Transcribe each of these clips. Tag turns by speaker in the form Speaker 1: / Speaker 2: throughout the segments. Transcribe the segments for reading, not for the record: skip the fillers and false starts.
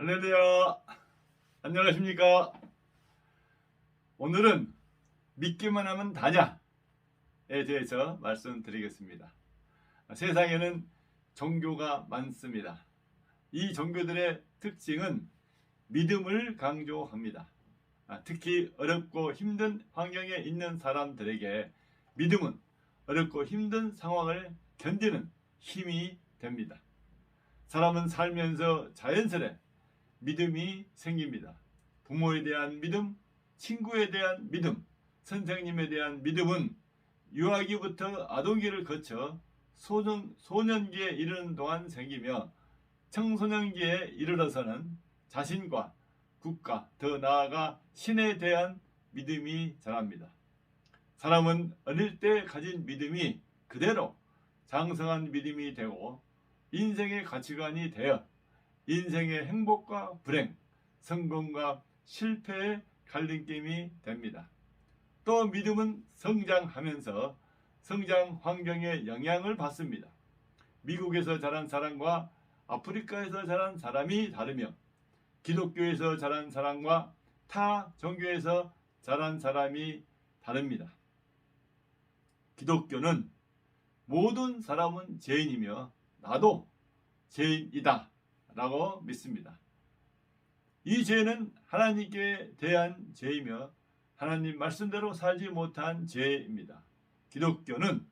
Speaker 1: 할렐루야. 안녕하십니까? 오늘은 믿기만 하면 다냐에 대해서 말씀드리겠습니다. 세상에는 종교가 많습니다. 이 종교들의 특징은 믿음을 강조합니다. 특히 어렵고 힘든 환경에 있는 사람들에게 믿음은 어렵고 힘든 상황을 견디는 힘이 됩니다. 사람은 살면서 자연스레 믿음이 생깁니다. 부모에 대한 믿음, 친구에 대한 믿음, 선생님에 대한 믿음은 유아기부터 아동기를 거쳐 소년기에 이르는 동안 생기며 청소년기에 이르러서는 자신과 국가, 더 나아가 신에 대한 믿음이 자랍니다. 사람은 어릴 때 가진 믿음이 그대로 장성한 믿음이 되고 인생의 가치관이 되어 인생의 행복과 불행, 성공과 실패의 갈림길이 됩니다. 또 믿음은 성장하면서 성장 환경의 영향을 받습니다. 미국에서 자란 사람과 아프리카에서 자란 사람이 다르며 기독교에서 자란 사람과 타 종교에서 자란 사람이 다릅니다. 기독교는 모든 사람은 죄인이며 나도 죄인이다 라고 믿습니다. 이 죄는 하나님께 대한 죄이며 하나님 말씀대로 살지 못한 죄입니다. 기독교는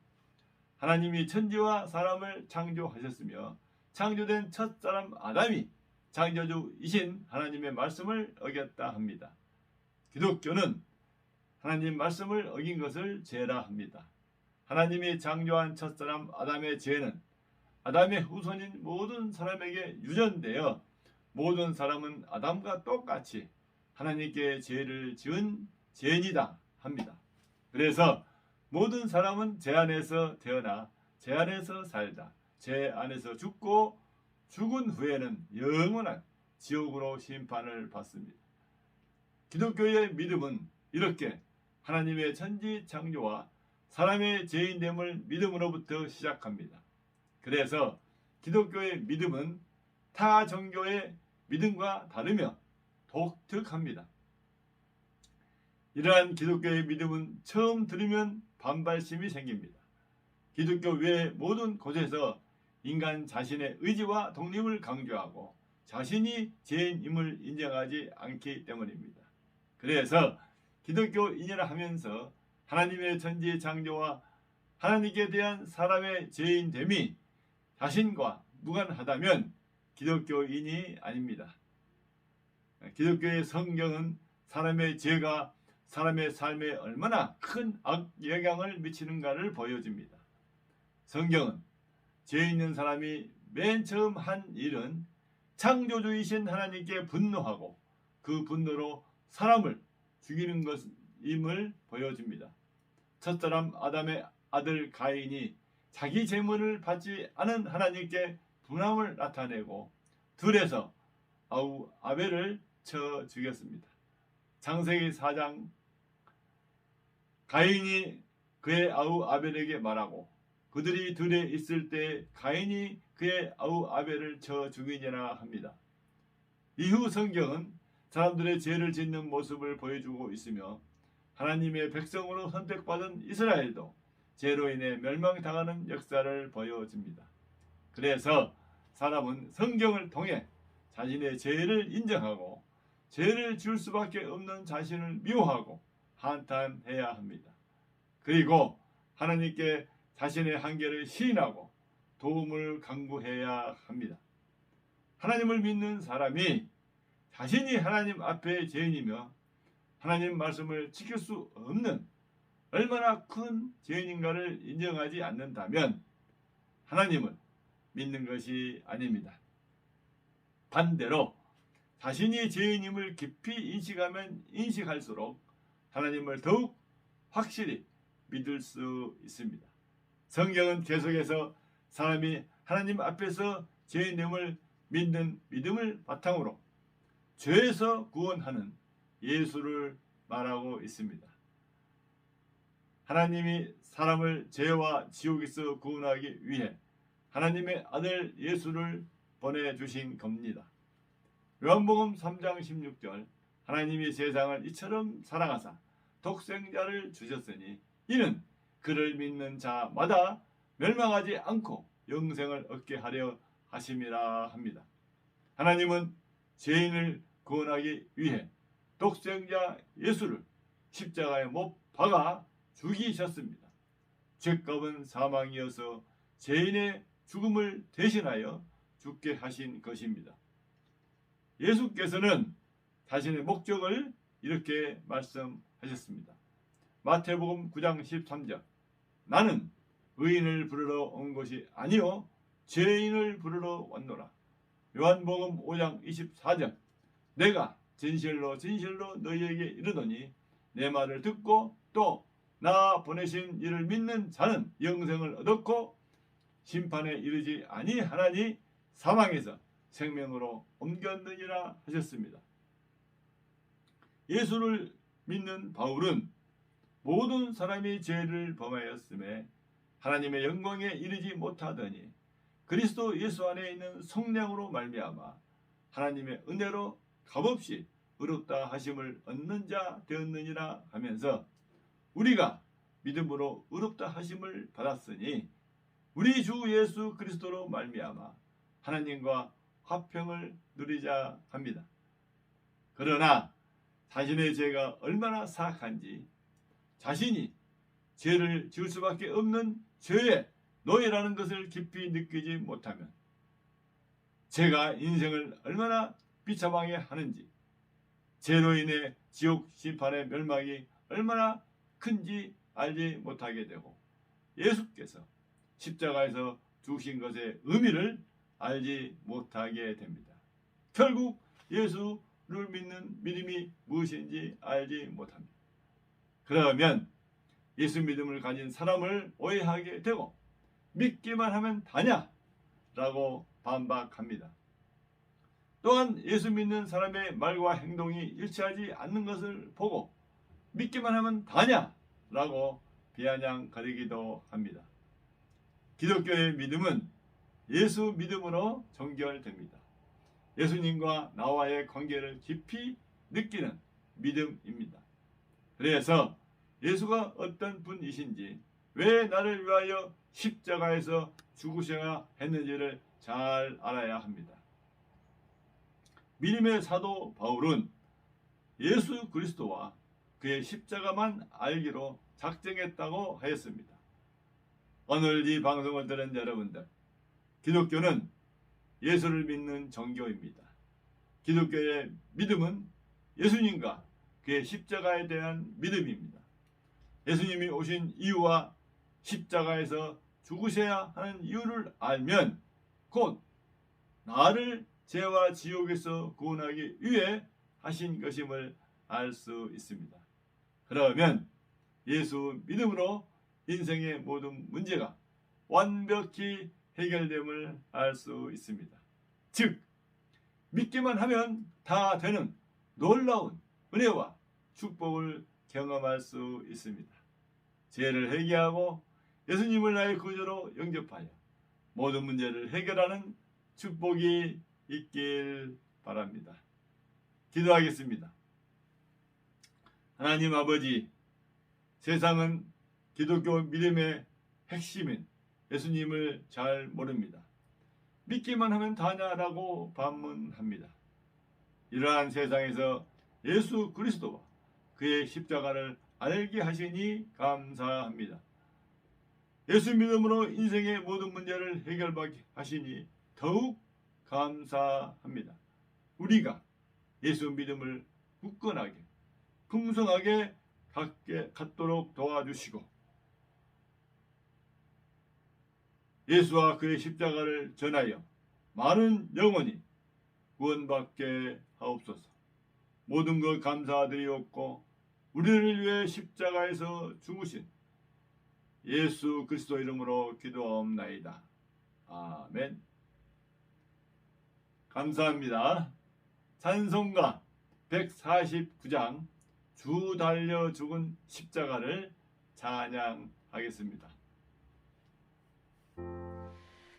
Speaker 1: 하나님이 천지와 사람을 창조하셨으며 창조된 첫사람 아담이 창조주이신 하나님의 말씀을 어겼다 합니다. 기독교는 하나님 말씀을 어긴 것을 죄라 합니다. 하나님이 창조한 첫사람 아담의 죄는 아담의 후손인 모든 사람에게 유전되어 모든 사람은 아담과 똑같이 하나님께 죄를 지은 죄인이다 합니다. 그래서 모든 사람은 죄 안에서 태어나 죄 안에서 살다 죄 안에서 죽고 죽은 후에는 영원한 지옥으로 심판을 받습니다. 기독교의 믿음은 이렇게 하나님의 천지 창조와 사람의 죄인됨을 믿음으로부터 시작합니다. 그래서 기독교의 믿음은 타 종교의 믿음과 다르며 독특합니다. 이러한 기독교의 믿음은 처음 들으면 반발심이 생깁니다. 기독교 외의 모든 곳에서 인간 자신의 의지와 독립을 강조하고 자신이 죄인임을 인정하지 않기 때문입니다. 그래서 기독교인이라 하면서 하나님의 천지 창조와 하나님께 대한 사람의 죄인됨이 자신과 무관하다면 기독교인이 아닙니다. 기독교의 성경은 사람의 죄가 사람의 삶에 얼마나 큰 악영향을 미치는가를 보여줍니다. 성경은 죄 있는 사람이 맨 처음 한 일은 창조주이신 하나님께 분노하고 그 분노로 사람을 죽이는 것임을 보여줍니다. 첫사람 아담의 아들 가인이 자기 재물을 받지 않은 하나님께 분함을 나타내고 둘에서 아우 아벨을 쳐 죽였습니다. 창세기 4장 가인이 그의 아우 아벨에게 말하고 그들이 둘에 있을 때 가인이 그의 아우 아벨을 쳐 죽이니라 합니다. 이후 성경은 사람들의 죄를 짓는 모습을 보여주고 있으며 하나님의 백성으로 선택받은 이스라엘도 죄로 인해 멸망당하는 역사를 보여줍니다. 그래서 사람은 성경을 통해 자신의 죄를 인정하고 죄를 지을 수밖에 없는 자신을 미워하고 한탄해야 합니다. 그리고 하나님께 자신의 한계를 시인하고 도움을 간구해야 합니다. 하나님을 믿는 사람이 자신이 하나님 앞에 죄인이며 하나님 말씀을 지킬 수 없는 얼마나 큰 죄인인가를 인정하지 않는다면 하나님을 믿는 것이 아닙니다. 반대로 자신이 죄인임을 깊이 인식하면 인식할수록 하나님을 더욱 확실히 믿을 수 있습니다. 성경은 계속해서 사람이 하나님 앞에서 죄인됨을 믿는 믿음을 바탕으로 죄에서 구원하는 예수를 말하고 있습니다. 하나님이 사람을 죄와 지옥에서 구원하기 위해 하나님의 아들 예수를 보내주신 겁니다. 요한복음 3장 16절 하나님이 세상을 이처럼 사랑하사 독생자를 주셨으니 이는 그를 믿는 자마다 멸망하지 않고 영생을 얻게 하려 하심이라 합니다. 하나님은 죄인을 구원하기 위해 독생자 예수를 십자가에 못 박아 죽이셨습니다. 죄값은 사망이어서 죄인의 죽음을 대신하여 죽게 하신 것입니다. 예수께서는 자신의 목적을 이렇게 말씀하셨습니다. 마태복음 9장 13절 나는 의인을 부르러 온 것이 아니요 죄인을 부르러 왔노라. 요한복음 5장 24절 내가 진실로 진실로 너희에게 이르노니 내 말을 듣고 또 나 보내신 이를 믿는 자는 영생을 얻었고 심판에 이르지 아니하나니 사망에서 생명으로 옮겼느니라 하셨습니다. 예수를 믿는 바울은 모든 사람이 죄를 범하였음에 하나님의 영광에 이르지 못하더니 그리스도 예수 안에 있는 성령으로 말미암아 하나님의 은혜로 값없이 의롭다 하심을 얻는 자 되었느니라 하면서 우리가 믿음으로 의롭다 하심을 받았으니 우리 주 예수 그리스도로 말미암아 하나님과 화평을 누리자 합니다. 그러나 자신의 죄가 얼마나 사악한지 자신이 죄를 지을 수밖에 없는 죄의 노예라는 것을 깊이 느끼지 못하면 죄가 인생을 얼마나 비참하게 하는지 죄로 인해 지옥 심판의 멸망이 얼마나 큰지 알지 못하게 되고 예수께서 십자가에서 죽으신 것의 의미를 알지 못하게 됩니다. 결국 예수를 믿는 믿음이 무엇인지 알지 못합니다. 그러면 예수 믿음을 가진 사람을 오해하게 되고 믿기만 하면 다냐? 라고 반박합니다. 또한 예수 믿는 사람의 말과 행동이 일치하지 않는 것을 보고 믿기만 하면 다냐? 라고 비아냥거리기도 합니다. 기독교의 믿음은 예수 믿음으로 정결됩니다. 예수님과 나와의 관계를 깊이 느끼는 믿음입니다. 그래서 예수가 어떤 분이신지 왜 나를 위하여 십자가에서 죽으셔야 했는지를 잘 알아야 합니다. 믿음의 사도 바울은 예수 그리스도와 그의 십자가만 알기로 작정했다고 하였습니다. 오늘 이 방송을 들은 여러분들, 기독교는 예수를 믿는 종교입니다. 기독교의 믿음은 예수님과 그의 십자가에 대한 믿음입니다. 예수님이 오신 이유와 십자가에서 죽으셔야 하는 이유를 알면 곧 나를 죄와 지옥에서 구원하기 위해 하신 것임을 알 수 있습니다. 그러면 예수 믿음으로 인생의 모든 문제가 완벽히 해결됨을 알 수 있습니다. 즉 믿기만 하면 다 되는 놀라운 은혜와 축복을 경험할 수 있습니다. 죄를 회개하고 예수님을 나의 구주로 영접하여 모든 문제를 해결하는 축복이 있길 바랍니다. 기도하겠습니다. 하나님 아버지, 세상은 기독교 믿음의 핵심인 예수님을 잘 모릅니다. 믿기만 하면 다냐라고 반문합니다. 이러한 세상에서 예수 그리스도와 그의 십자가를 알게 하시니 감사합니다. 예수 믿음으로 인생의 모든 문제를 해결받게 하시니 더욱 감사합니다. 우리가 예수 믿음을 굳건하게 풍성하게 갖도록 도와주시고 예수와 그의 십자가를 전하여 많은 영혼이 구원받게 하옵소서. 모든 것 감사드리옵고 우리를 위해 십자가에서 죽으신 예수 그리스도 이름으로 기도하옵나이다. 아멘. 감사합니다. 찬송가 149장 주 달려 죽은 십자가를 찬양하겠습니다.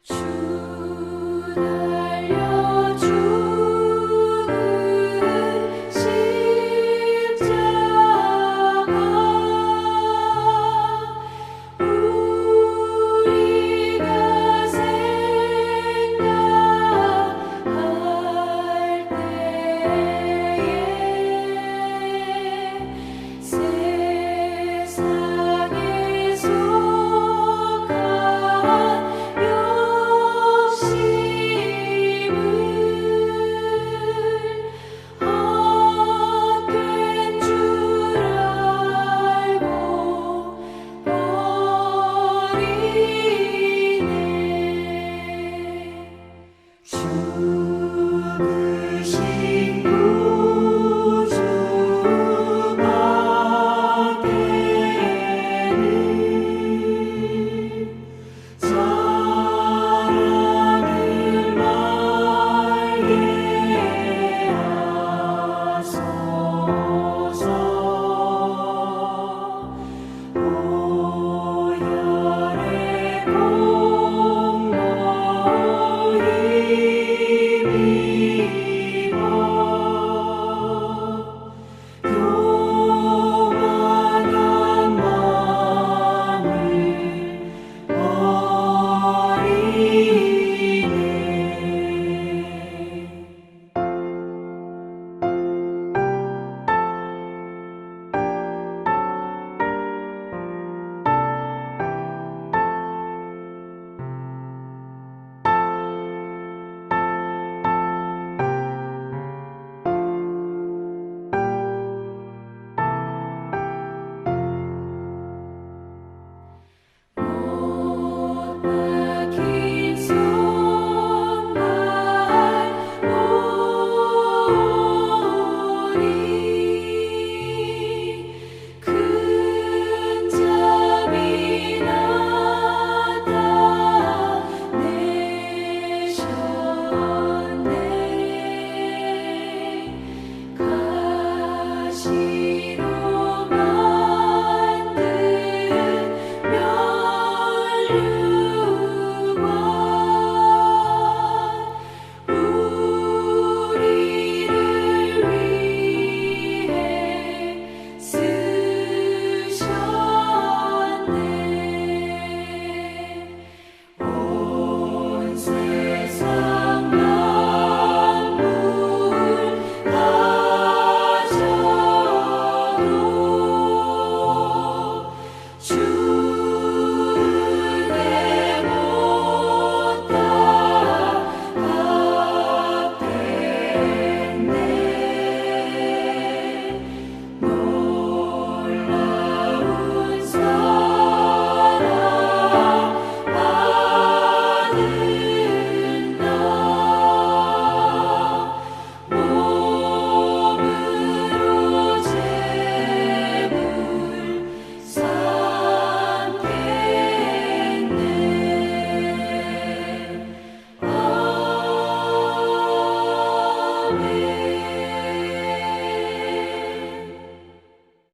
Speaker 2: 주